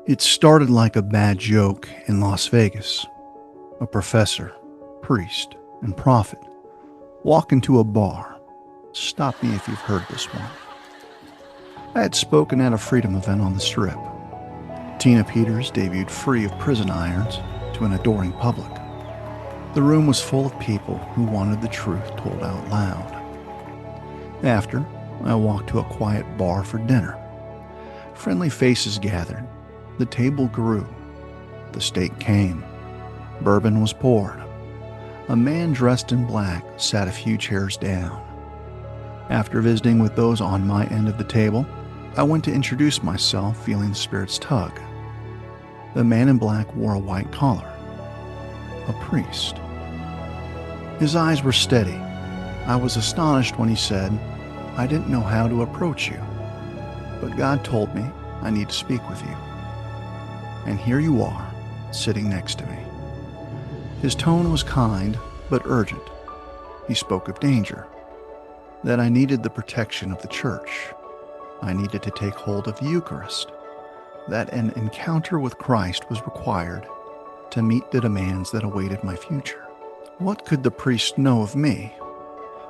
It started like a bad joke in Las Vegas. A professor, priest, and prophet walk into a bar. Stop me if you've heard this one. I had spoken at a freedom event on the Strip. Tina Peters debuted free of prison irons to an adoring public. The room was full of people who wanted the truth told out loud. After, I walked to a quiet bar for dinner. Friendly faces gathered. The table grew. The steak came. Bourbon was poured. A man dressed in black sat a few chairs down. After visiting with those on my end of the table, I went to introduce myself, feeling the spirit's tug. The man in black wore a white collar. A priest. His eyes were steady. I was astonished when he said, "I didn't know how to approach you, but God told me I need to speak with you. And here you are, sitting next to me." His tone was kind, but urgent. He spoke of danger, that I needed the protection of the church. I needed to take hold of the Eucharist, that an encounter with Christ was required to meet the demands that awaited my future. What could the priest know of me?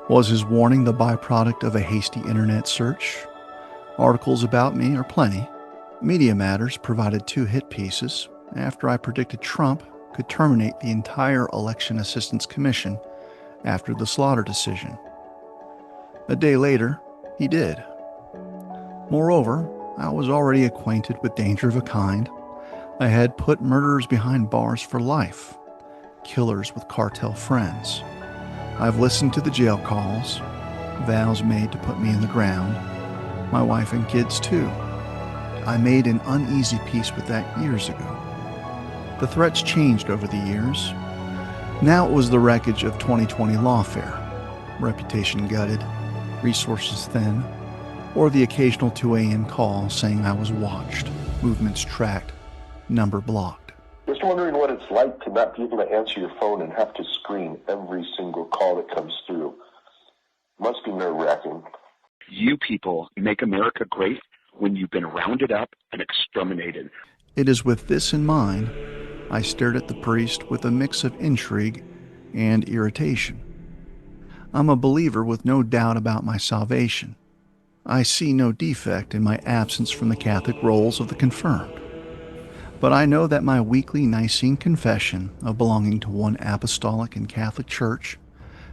Was his warning the byproduct of a hasty internet search? Articles about me are plenty. Media Matters provided 2 hit pieces after I predicted Trump could terminate the entire Election Assistance Commission after the Slaughter decision. A day later, he did. Moreover, I was already acquainted with danger of a kind. I had put murderers behind bars for life, killers with cartel friends. I've listened to the jail calls, vows made to put me in the ground, my wife and kids too. I made an uneasy peace with that years ago. The threats changed over the years. Now it was the wreckage of 2020 lawfare, reputation gutted, resources thin, or the occasional 2 a.m. call saying I was watched, movements tracked, number blocked. Just wondering what it's like to not be able to answer your phone and have to screen every single call that comes through. Must be nerve-wracking. You people make America great when you've been rounded up and exterminated. It is with this in mind, I stared at the priest with a mix of intrigue and irritation. I'm a believer with no doubt about my salvation. I see no defect in my absence from the Catholic rolls of the confirmed. But I know that my weekly Nicene confession of belonging to one apostolic and Catholic church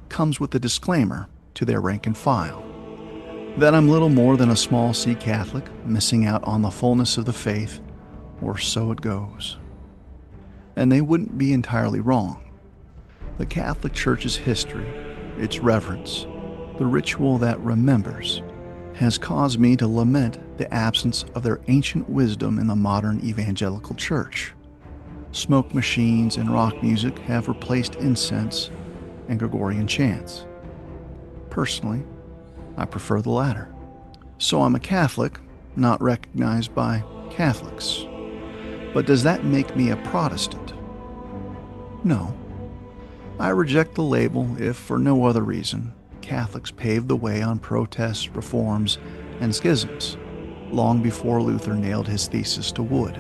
comes with a disclaimer to their rank and file, that I'm little more than a small C Catholic missing out on the fullness of the faith, or so it goes. And they wouldn't be entirely wrong. The Catholic Church's history, its reverence, the ritual that remembers, has caused me to lament the absence of their ancient wisdom in the modern evangelical church. Smoke machines and rock music have replaced incense and Gregorian chants. Personally, I prefer the latter. So I'm a Catholic, not recognized by Catholics. But does that make me a Protestant? No. I reject the label if, for no other reason, Catholics paved the way on protests, reforms, and schisms, long before Luther nailed his thesis to wood.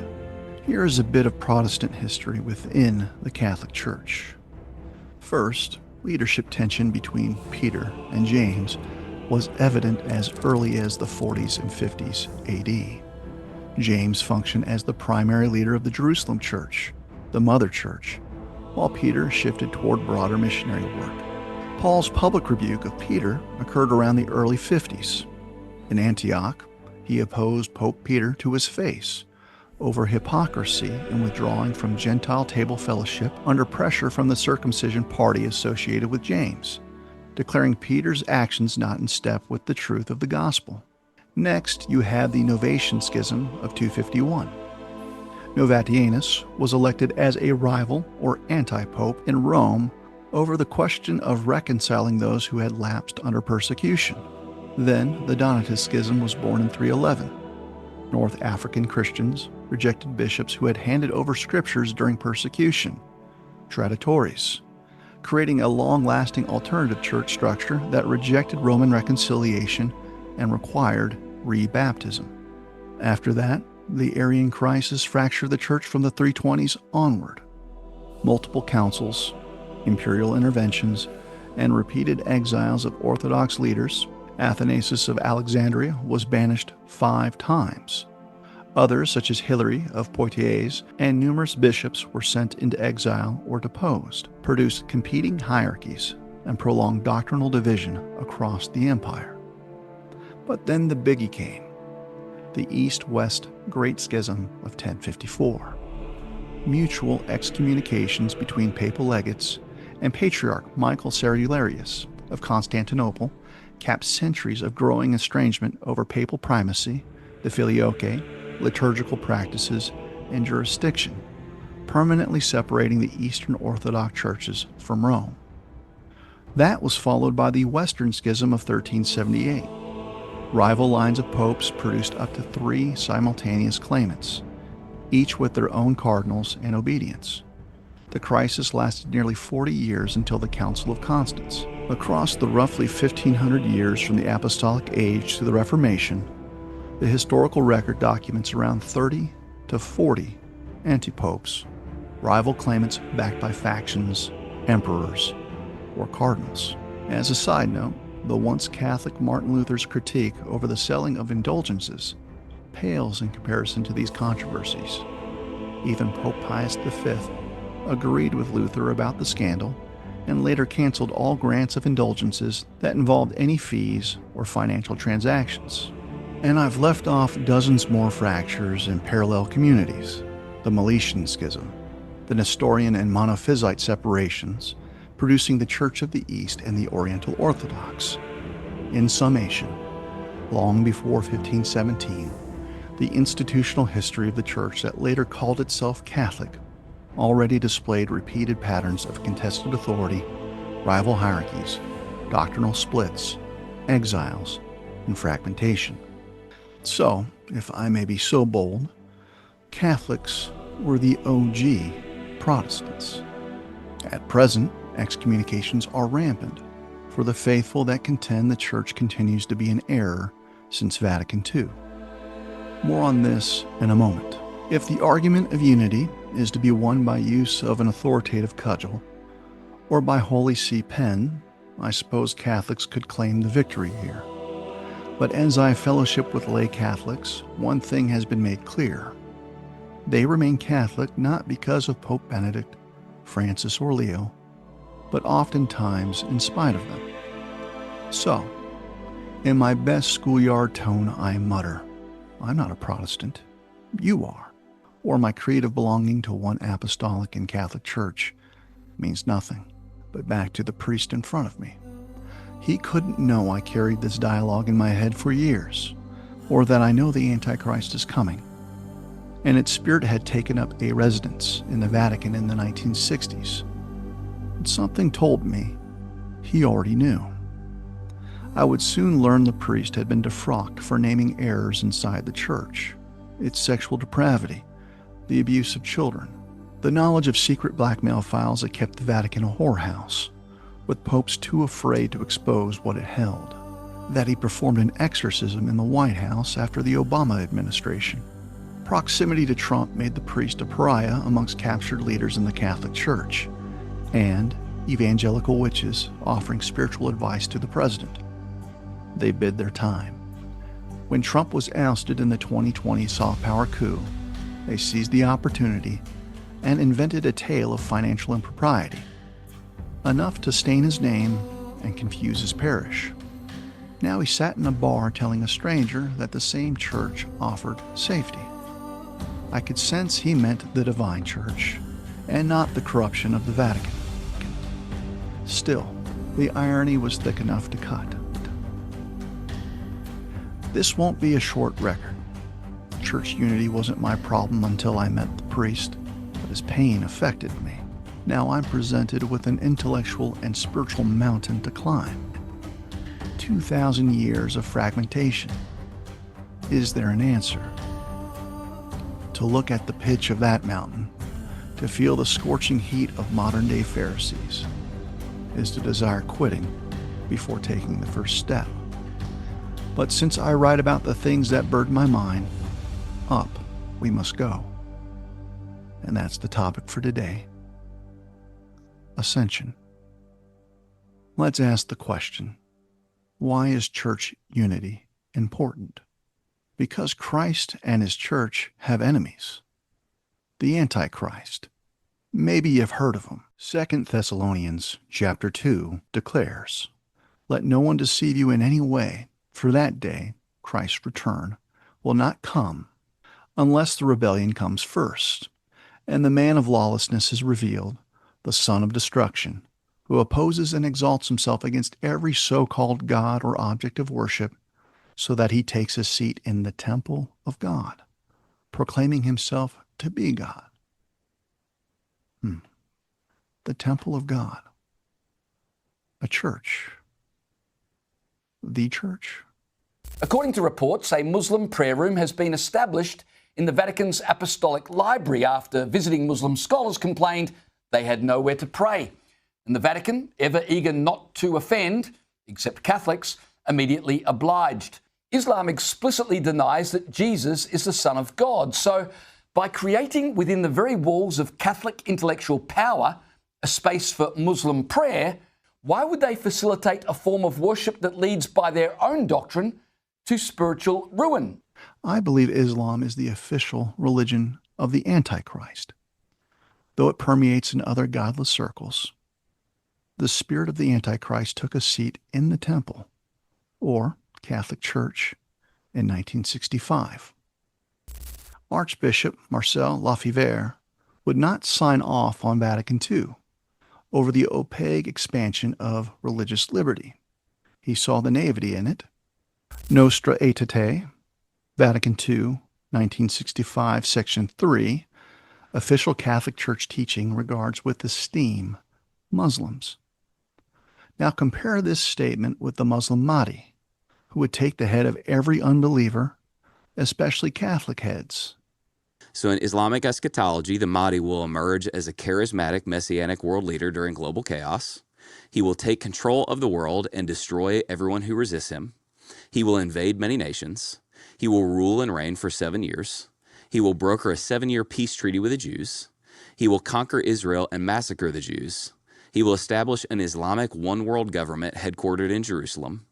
Here is a bit of Protestant history within the Catholic Church. First, leadership tension between Peter and James was evident as early as the 40s and 50s AD. James functioned as the primary leader of the Jerusalem Church, the Mother Church, while Peter shifted toward broader missionary work. Paul's public rebuke of Peter occurred around the early 50s. In Antioch, he opposed Pope Peter to his face over hypocrisy in withdrawing from Gentile table fellowship under pressure from the circumcision party associated with James, declaring Peter's actions not in step with the truth of the gospel. Next, you have the Novatian Schism of 251. Novatianus was elected as a rival or anti-pope in Rome over the question of reconciling those who had lapsed under persecution. Then the Donatist Schism was born in 311. North African Christians rejected bishops who had handed over scriptures during persecution, traditores, creating a long-lasting alternative church structure that rejected Roman reconciliation and required rebaptism. After that, The Arian crisis fractured the church from the 320s onward. Multiple councils, imperial interventions, and repeated exiles of Orthodox leaders. Athanasius of Alexandria was banished 5 times. Others, such as Hilary of Poitiers and numerous bishops, were sent into exile or deposed, produced competing hierarchies, and prolonged doctrinal division across the empire. But then the biggie came, the East-West Great Schism of 1054. Mutual excommunications between papal legates and Patriarch Michael Cerularius of Constantinople capped centuries of growing estrangement over papal primacy, the filioque, liturgical practices, and jurisdiction, permanently separating the Eastern Orthodox churches from Rome. That was followed by the Western Schism of 1378. Rival lines of popes produced up to 3 simultaneous Clements, each with their own cardinals and obedience. The crisis lasted nearly 40 years until the Council of Constance. Across the roughly 1,500 years from the Apostolic Age to the Reformation, the historical record documents around 30 to 40 antipopes, rival claimants backed by factions, emperors, or cardinals. As a side note, the once Catholic Martin Luther's critique over the selling of indulgences pales in comparison to these controversies. Even Pope Pius V agreed with Luther about the scandal and later canceled all grants of indulgences that involved any fees or financial transactions. And I've left off dozens more fractures in parallel communities: the Meletian Schism, the Nestorian and Monophysite separations, producing the Church of the East and the Oriental Orthodox. In summation, long before 1517, the institutional history of the Church that later called itself Catholic already displayed repeated patterns of contested authority, rival hierarchies, doctrinal splits, exiles, and fragmentation. So, if I may be so bold, Catholics were the OG Protestants. At present, excommunications are rampant for the faithful that contend the Church continues to be in error since Vatican II. More on this in a moment. If the argument of unity is to be won by use of an authoritative cudgel or by Holy See pen, I suppose Catholics could claim the victory here. But as I fellowship with lay Catholics, one thing has been made clear. They remain Catholic not because of Pope Benedict, Francis, or Leo, but oftentimes in spite of them. So, in my best schoolyard tone, I mutter, I'm not a Protestant, you are. Or my creed of belonging to one apostolic and Catholic church means nothing. But back to the priest in front of me. He couldn't know I carried this dialogue in my head for years, or that I know the Antichrist is coming, and its spirit had taken up a residence in the Vatican in the 1960s. But something told me he already knew. I would soon learn the priest had been defrocked for naming errors inside the church, its sexual depravity, the abuse of children, the knowledge of secret blackmail files that kept the Vatican a whorehouse, with popes too afraid to expose what it held, that he performed an exorcism in the White House after the Obama administration. Proximity to Trump made the priest a pariah amongst captured leaders in the Catholic Church, and evangelical witches offering spiritual advice to the president. They bid their time. When Trump was ousted in the 2020 soft power coup, they seized the opportunity and invented a tale of financial impropriety, enough to stain his name and confuse his parish. Now he sat in a bar telling a stranger that the same church offered safety. I could sense he meant the divine church, and not the corruption of the Vatican. Still, the irony was thick enough to cut. This won't be a short record. Church unity wasn't my problem until I met the priest, but his pain affected me. Now I'm presented with an intellectual and spiritual mountain to climb. 2,000 years of fragmentation. Is there an answer? To look at the pitch of that mountain, to feel the scorching heat of modern-day Pharisees, is to desire quitting before taking the first step. But since I write about the things that burden my mind, up we must go. And that's the topic for today. Ascension. Let's ask the question, why is church unity important? Because Christ and his church have enemies. The Antichrist. Maybe you've heard of him. 2 Thessalonians chapter 2 declares, "Let no one deceive you in any way, for that day, Christ's return, will not come unless the rebellion comes first, and the man of lawlessness is revealed, the son of destruction, who opposes and exalts himself against every so-called God or object of worship, so that he takes a seat in the temple of God, proclaiming himself to be God." The temple of God. A church. The church. According to reports, a Muslim prayer room has been established in the Vatican's Apostolic Library after visiting Muslim scholars complained they had nowhere to pray. And the Vatican, ever eager not to offend, except Catholics, immediately obliged. Islam explicitly denies that Jesus is the Son of God. So, by creating within the very walls of Catholic intellectual power a space for Muslim prayer, why would they facilitate a form of worship that leads by their own doctrine to spiritual ruin? I believe Islam is the official religion of the Antichrist. Though it permeates in other godless circles, the spirit of the Antichrist took a seat in the temple, or Catholic Church, in 1965. Archbishop Marcel Lafever would not sign off on Vatican II over the opaque expansion of religious liberty. He saw the naivety in it. Nostra Aetate, Vatican II, 1965, Section 3, official Catholic Church teaching regards with esteem Muslims. Now compare this statement with the Muslim Mahdi, who would take the head of every unbeliever, especially Catholic heads. So in Islamic eschatology, the Mahdi will emerge as a charismatic messianic world leader during global chaos. He will take control of the world and destroy everyone who resists him. He will invade many nations. He will rule and reign for 7 years. He will broker a 7-year peace treaty with the Jews. He will conquer Israel and massacre the Jews. He will establish an Islamic one-world government headquartered in Jerusalem.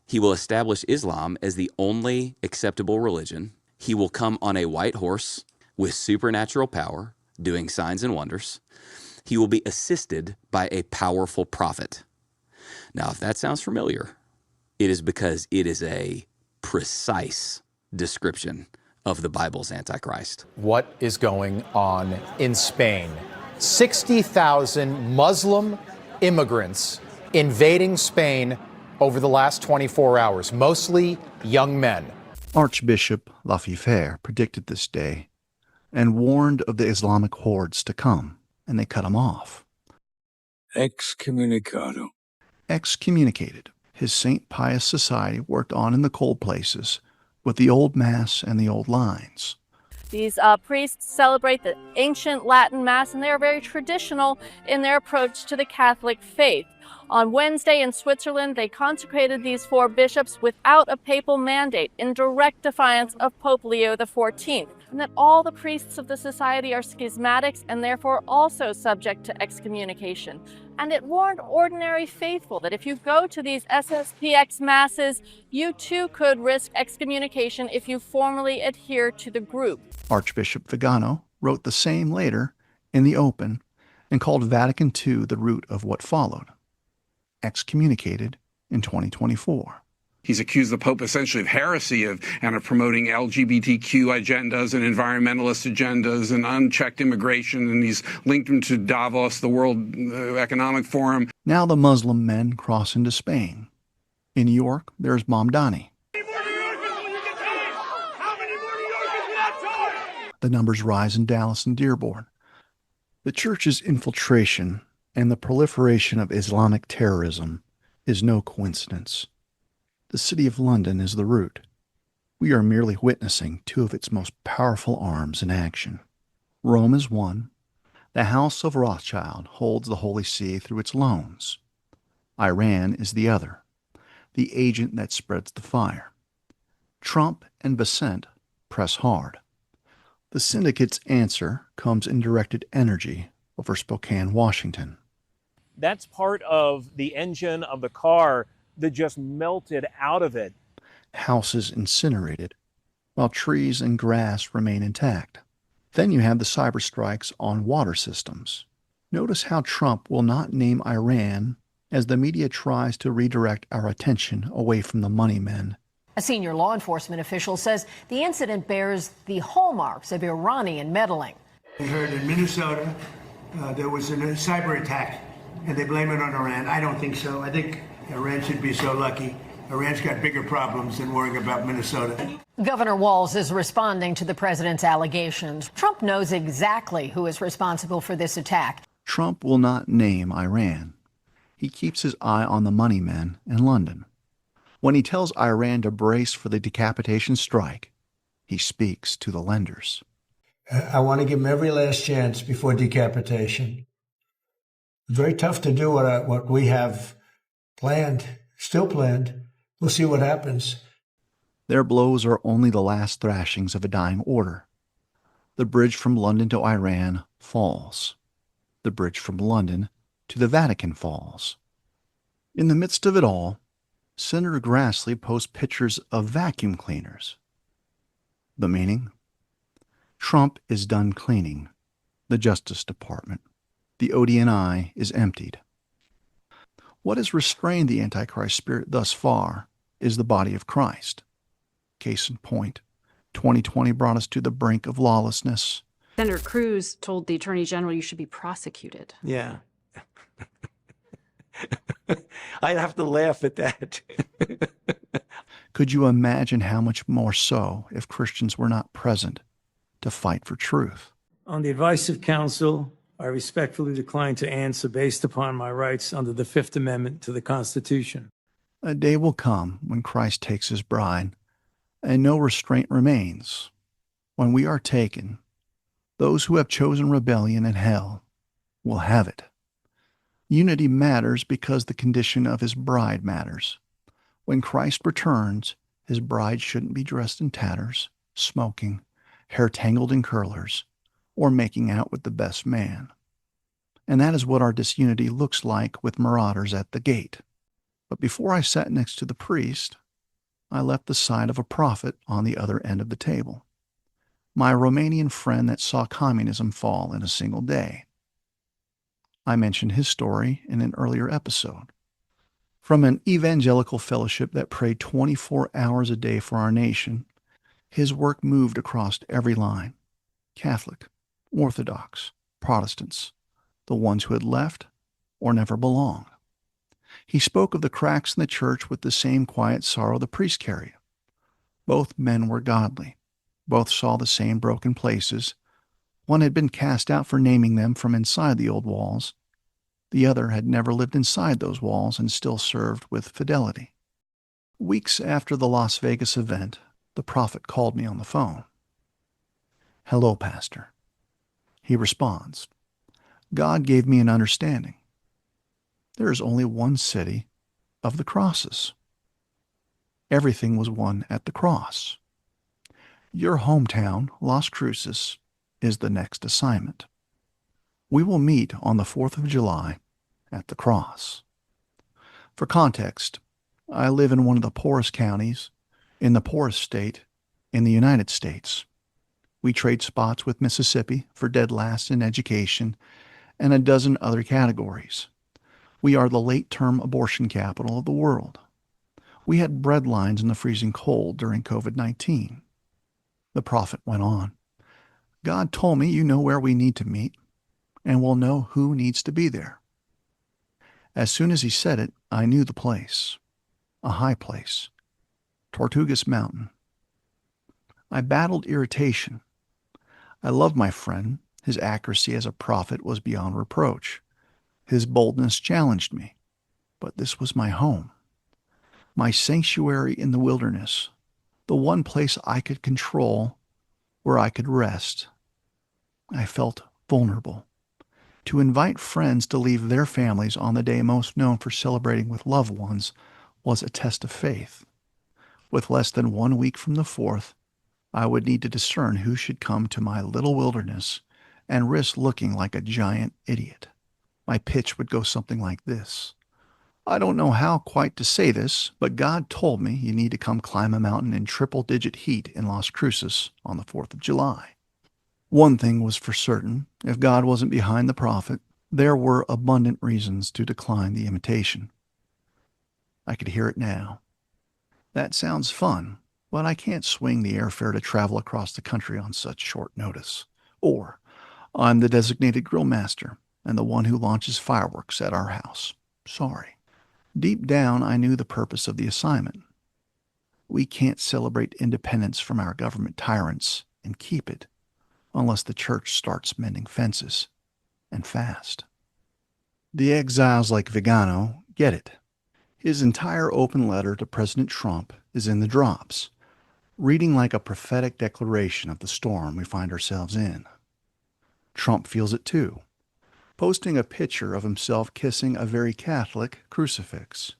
He will establish Islam as the only acceptable religion. He will come on a white horse with supernatural power, doing signs and wonders. He will be assisted by a powerful prophet. Now, if that sounds familiar, it is because it is a precise description of the Bible's Antichrist. What is going on in Spain? 60,000 Muslim immigrants invading Spain over the last 24 hours, mostly young men. Archbishop Lafever predicted this day and warned of the Islamic hordes to come, and they cut him off. Excommunicado. Excommunicated. His St. Pius Society worked on in the cold places with the old Mass and the old lines. These priests celebrate the ancient Latin Mass, and they are very traditional in their approach to the Catholic faith. On Wednesday in Switzerland, they consecrated these 4 bishops without a papal mandate in direct defiance of Pope Leo XIV, and that all the priests of the society are schismatics and therefore also subject to excommunication. And it warned ordinary faithful that if you go to these SSPX masses, you too could risk excommunication if you formally adhere to the group. Archbishop Vigano wrote the same later in the open and called Vatican II the root of what followed. Excommunicated in 2024. He's accused the Pope essentially of heresy and of promoting LGBTQ agendas and environmentalist agendas and unchecked immigration, and he's linked him to Davos, the World Economic Forum. Now the Muslim men cross into Spain. In New York, there's Mamdani. The numbers rise in Dallas and Dearborn. The church's infiltration and the proliferation of Islamic terrorism is no coincidence. The City of London is the root. We are merely witnessing 2 of its most powerful arms in action. Rome is one. The House of Rothschild holds the Holy See through its loans. Iran is the other, the agent that spreads the fire. Trump and Bessent press hard. The syndicate's answer comes in directed energy over Spokane, Washington. That's part of the engine of the car that just melted out of it. Houses incinerated, while trees and grass remain intact. Then you have the cyber strikes on water systems. Notice how Trump will not name Iran as the media tries to redirect our attention away from the money men. A senior law enforcement official says the incident bears the hallmarks of Iranian meddling. I heard in Minnesota there was a cyber attack, and they blame it on Iran. I don't think so. I think Iran should be so lucky. Iran's got bigger problems than worrying about Minnesota. Governor Walz is responding to the president's allegations. Trump knows exactly who is responsible for this attack. Trump will not name Iran. He keeps his eye on the money men in London. When he tells Iran to brace for the decapitation strike, he speaks to the lenders. I want to give them every last chance before decapitation. It's very tough to do what we have planned, still planned. We'll see what happens. Their blows are only the last thrashings of a dying order. The bridge from London to Iran falls. The bridge from London to the Vatican falls. In the midst of it all, Senator Grassley posts pictures of vacuum cleaners. The meaning? Trump is done cleaning the Justice Department. The ODNI is emptied. What has restrained the Antichrist spirit thus far is the body of Christ. Case in point, 2020 brought us to the brink of lawlessness. Senator Cruz told the Attorney General you should be prosecuted. Yeah. I'd have to laugh at that. Could you imagine how much more so if Christians were not present to fight for truth? On the advice of counsel, I respectfully decline to answer based upon my rights under the Fifth Amendment to the Constitution. A day will come when Christ takes his bride, and no restraint remains. When we are taken, those who have chosen rebellion and hell will have it. Unity matters because the condition of his bride matters. When Christ returns, his bride shouldn't be dressed in tatters, smoking, hair tangled in curlers, or making out with the best man. And that is what our disunity looks like with marauders at the gate. But before I sat next to the priest, I left the side of a prophet on the other end of the table. My Romanian friend that saw communism fall in a single day. I mentioned his story in an earlier episode. From an evangelical fellowship that prayed 24 hours a day for our nation, his work moved across every line. Catholic, Orthodox, Protestants, the ones who had left or never belonged. He spoke of the cracks in the church with the same quiet sorrow the priest carried. Both men were godly. Both saw the same broken places. One had been cast out for naming them from inside the old walls. The other had never lived inside those walls and still served with fidelity. Weeks after the Las Vegas event, the prophet called me on the phone. "Hello, Pastor." He responds, "God gave me an understanding. There is only one city of the crosses. Everything was won at the cross. Your hometown, Las Cruces, is the next assignment. We will meet on the 4th of July at the cross." For context, I live in one of the poorest counties in the poorest state in the United States. We trade spots with Mississippi for dead last in education and a dozen other categories. We are the late-term abortion capital of the world. We had bread lines in the freezing cold during COVID-19. The prophet went on. "God told me you know where we need to meet, and we'll know who needs to be there." As soon as he said it, I knew the place. A high place. Tortugas Mountain. I battled irritation. I loved my friend. His accuracy as a prophet was beyond reproach. His boldness challenged me. But this was my home. My sanctuary in the wilderness. The one place I could control, where I could rest. I felt vulnerable. To invite friends to leave their families on the day most known for celebrating with loved ones was a test of faith. With less than 1 week from the 4th, I would need to discern who should come to my little wilderness and risk looking like a giant idiot. My pitch would go something like this. I don't know how quite to say this, but God told me you need to come climb a mountain in triple-digit heat in Las Cruces on the 4th of July. One thing was for certain, if God wasn't behind the prophet, there were abundant reasons to decline the invitation. I could hear it now. That sounds fun, but I can't swing the airfare to travel across the country on such short notice. Or, I'm the designated grill master and the one who launches fireworks at our house. Sorry. Deep down, I knew the purpose of the assignment. We can't celebrate independence from our government tyrants and keep it unless the church starts mending fences, and fast. The exiles like Vigano get it. His entire open letter to President Trump is in the drops, reading like a prophetic declaration of the storm we find ourselves in. Trump feels it too, posting a picture of himself kissing a very Catholic crucifix.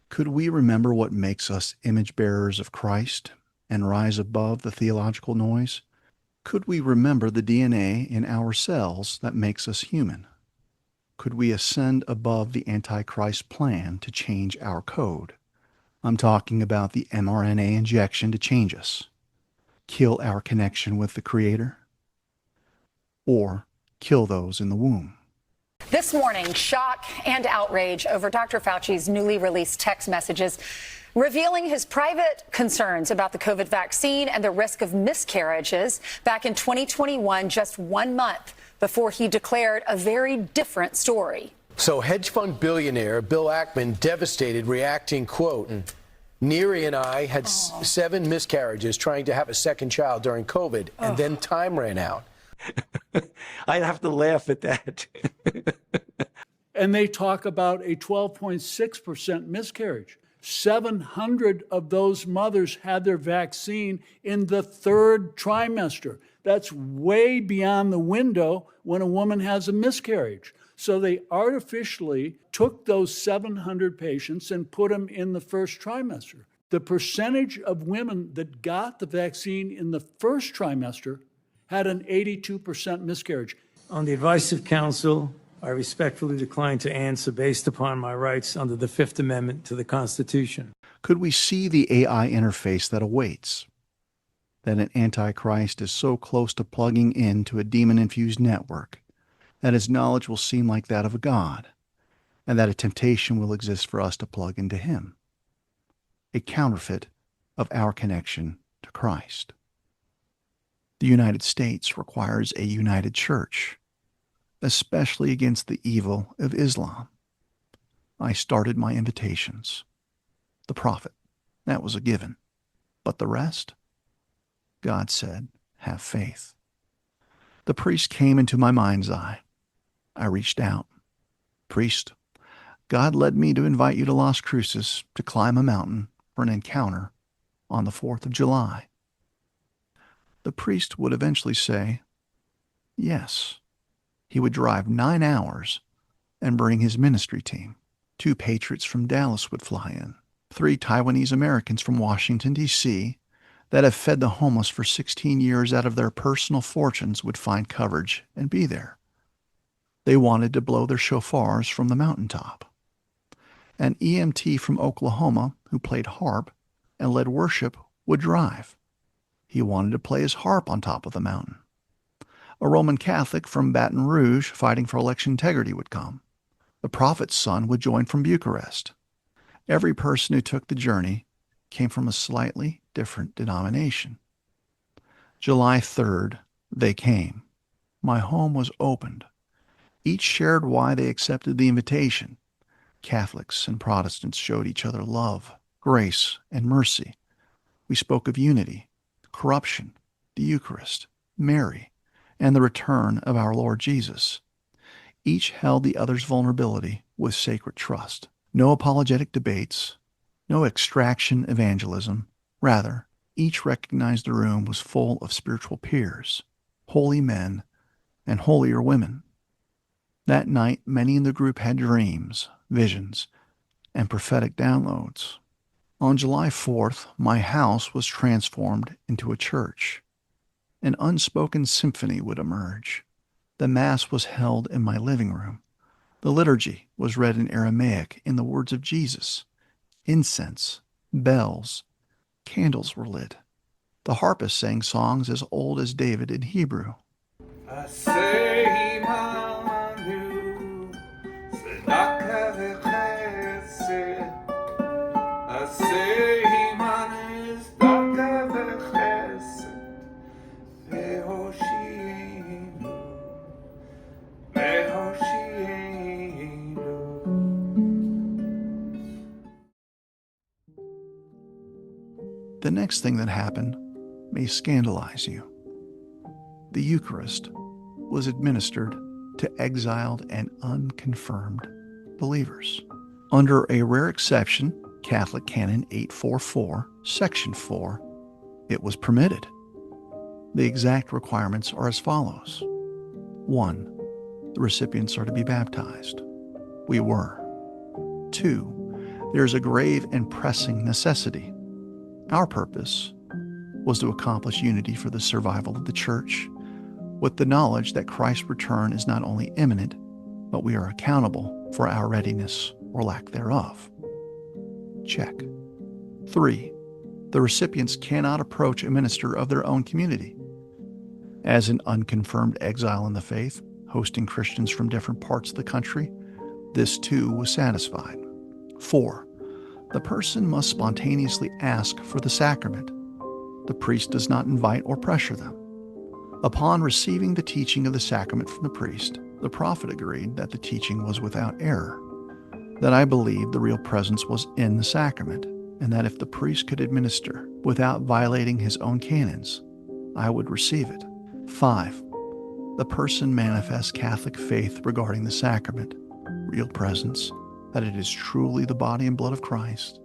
Could we remember what makes us image bearers of Christ and rise above the theological noise? Could we remember the DNA in our cells that makes us human? Could we ascend above the Antichrist plan to change our code? I'm talking about the mRNA injection to change us, kill our connection with the Creator, or kill those in the womb. This morning, shock and outrage over Dr. Fauci's newly released text messages revealing his private concerns about the COVID vaccine and the risk of miscarriages back in 2021, just 1 month before he declared a very different story. So hedge fund billionaire Bill Ackman devastated, reacting, quote, Neary and I had 7 miscarriages trying to have a second child during COVID, and then time ran out. I'd have to laugh at that. And they talk about a 12.6% miscarriage. 700 of those mothers had their vaccine in the 3rd trimester. That's way beyond the window when a woman has a miscarriage. So they artificially took those 700 patients and put them in the 1st trimester. The percentage of women that got the vaccine in the 1st trimester had an 82% miscarriage. On the advice of counsel, I respectfully decline to answer based upon my rights under the Fifth Amendment to the Constitution. Could we see the AI interface that awaits? That an Antichrist is so close to plugging into a demon-infused network that his knowledge will seem like that of a god, and that a temptation will exist for us to plug into him. A counterfeit of our connection to Christ. The United States requires a united church, especially against the evil of Islam. I started my invitations. The prophet, that was a given. But the rest? God said, have faith. The priest came into my mind's eye. I reached out. Priest, God led me to invite you to Las Cruces to climb a mountain for an encounter on the 4th of July. The priest would eventually say, yes. He would drive 9 hours and bring his ministry team. 2 patriots from Dallas would fly in. 3 Taiwanese Americans from Washington, D.C., that have fed the homeless for 16 years out of their personal fortunes would find coverage and be there. They wanted to blow their shofars from the mountaintop. An EMT from Oklahoma who played harp and led worship would drive. He wanted to play his harp on top of the mountain. A Roman Catholic from Baton Rouge fighting for election integrity would come. The prophet's son would join from Bucharest. Every person who took the journey came from a slightly different denomination. July 3rd, they came. My home was opened. Each shared why they accepted the invitation. Catholics and Protestants showed each other love, grace, and mercy. We spoke of unity, corruption, the Eucharist, Mary, and the return of our Lord Jesus. Each held the other's vulnerability with sacred trust. No apologetic debates, no extraction evangelism. Rather, each recognized the room was full of spiritual peers, holy men and holier women. That night, many in the group had dreams, visions, and prophetic downloads. On July 4th, my house was transformed into a church. An unspoken symphony would emerge. The Mass was held in my living room. The liturgy was read in Aramaic in the words of Jesus. Incense, bells, candles were lit. The harpist sang songs as old as David in Hebrew. The next thing that happened may scandalize you. The Eucharist was administered to exiled and unconfirmed believers. Under a rare exception, Catholic Canon 844, Section 4, it was permitted. The exact requirements are as follows. 1. The recipients are to be baptized. We were. 2. There is a grave and pressing necessity. Our purpose was to accomplish unity for the survival of the Church, with the knowledge that Christ's return is not only imminent, but we are accountable for our readiness or lack thereof. Check. 3. The recipients cannot approach a minister of their own community. As an unconfirmed exile in the faith, hosting Christians from different parts of the country, this too was satisfied. 4. The person must spontaneously ask for the sacrament. The priest does not invite or pressure them. Upon receiving the teaching of the sacrament from the priest, the prophet agreed that the teaching was without error, that I believed the real presence was in the sacrament, and that if the priest could administer without violating his own canons, I would receive it. 5. The person manifests Catholic faith regarding the sacrament, real presence, that it is truly the body and blood of Christ.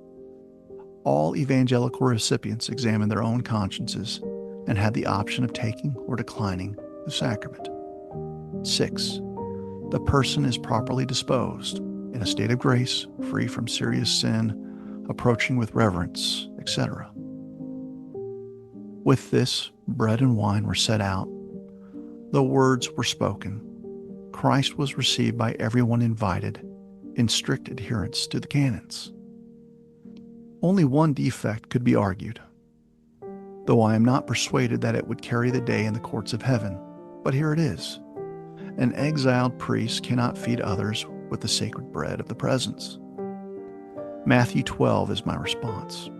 All evangelical recipients examined their own consciences and had the option of taking or declining the sacrament. 6. The person is properly disposed, in a state of grace, free from serious sin, approaching with reverence, etc. With this, bread and wine were set out. The words were spoken. Christ was received by everyone invited, in strict adherence to the canons. Only one defect could be argued, though I am not persuaded that it would carry the day in the courts of heaven, but here it is. An exiled priest cannot feed others with the sacred bread of the presence. Matthew 12 is my response.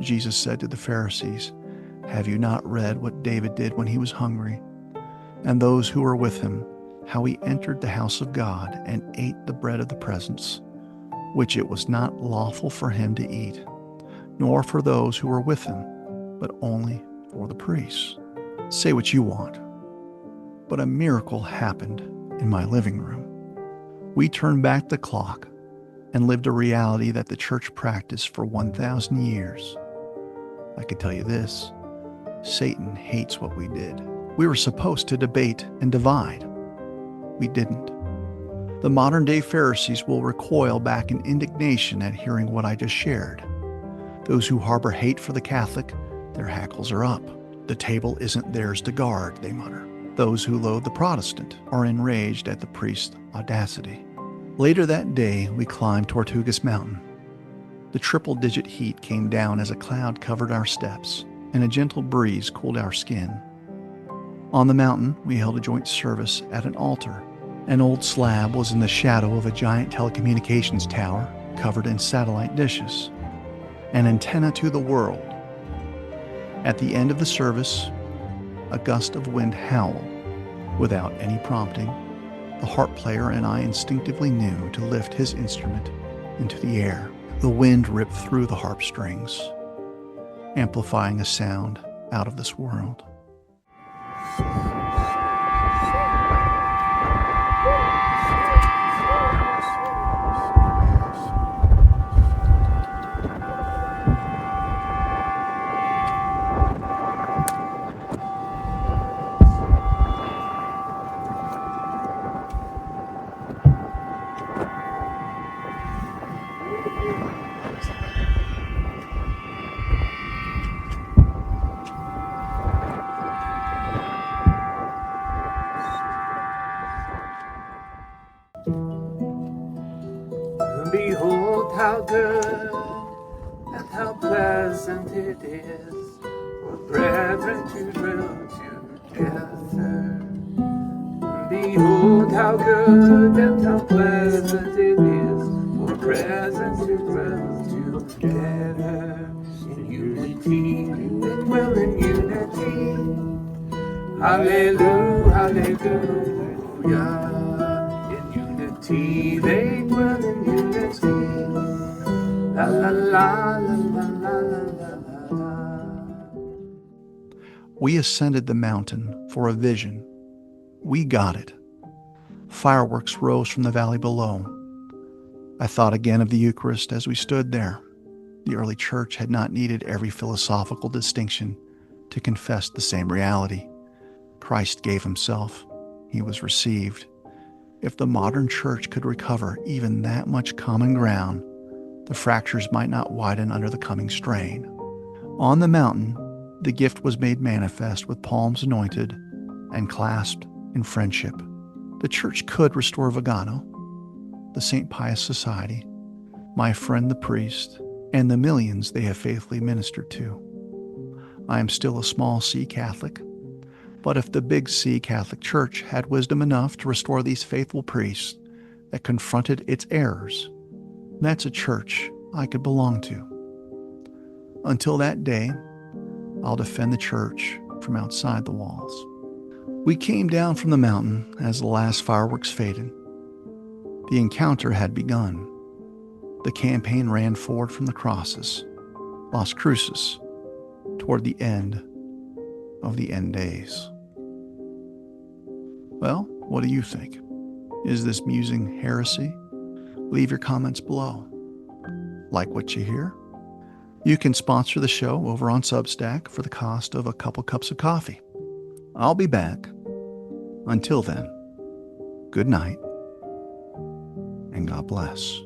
Jesus said to the Pharisees, "Have you not read what David did when he was hungry, and those who were with him, how he entered the house of God and ate the bread of the presence, which it was not lawful for him to eat, nor for those who were with him, but only for the priests?" Say what you want, but a miracle happened in my living room. We turned back the clock and lived a reality that the church practiced for 1,000 years. I could tell you this: Satan hates what we did. We were supposed to debate and divide. We didn't. The modern-day Pharisees will recoil back in indignation at hearing what I just shared. Those who harbor hate for the Catholic, their hackles are up. The table isn't theirs to guard, they mutter. Those who loathe the Protestant are enraged at the priest's audacity. Later that day, we climbed Tortugas Mountain. The triple-digit heat came down as a cloud covered our steps, and a gentle breeze cooled our skin. On the mountain, we held a joint service at an altar. An old slab was in the shadow of a giant telecommunications tower covered in satellite dishes, an antenna to the world. At the end of the service, a gust of wind howled. Without any prompting, the harp player and I instinctively knew to lift his instrument into the air. The wind ripped through the harp strings, amplifying a sound out of this world. how good and how pleasant it is for brethren to dwell together. Behold, how good and how pleasant it is for brethren to dwell together in unity. They dwell in unity. Hallelujah, hallelujah. In unity, they dwell in unity. La la la la la la la la. We ascended the mountain for a vision. We got it. Fireworks rose from the valley below. I thought again of the Eucharist as we stood there. The early church had not needed every philosophical distinction to confess the same reality. Christ gave himself. He was received. If the modern church could recover even that much common ground, the fractures might not widen under the coming strain. On the mountain, the gift was made manifest with palms anointed and clasped in friendship. The church could restore Vigano, the St. Pius Society, my friend the priest, and the millions they have faithfully ministered to. I am still a small C Catholic, but if the big C Catholic Church had wisdom enough to restore these faithful priests that confronted its errors, that's a church I could belong to. Until that day, I'll defend the church from outside the walls. We came down from the mountain as the last fireworks faded. The encounter had begun. The campaign ran forward from the crosses, Las Cruces, toward the end of the end days. Well, what do you think? Is this musing heresy? Leave your comments below. Like what you hear? You can sponsor the show over on Substack for the cost of a couple cups of coffee. I'll be back. Until then, good night and God bless.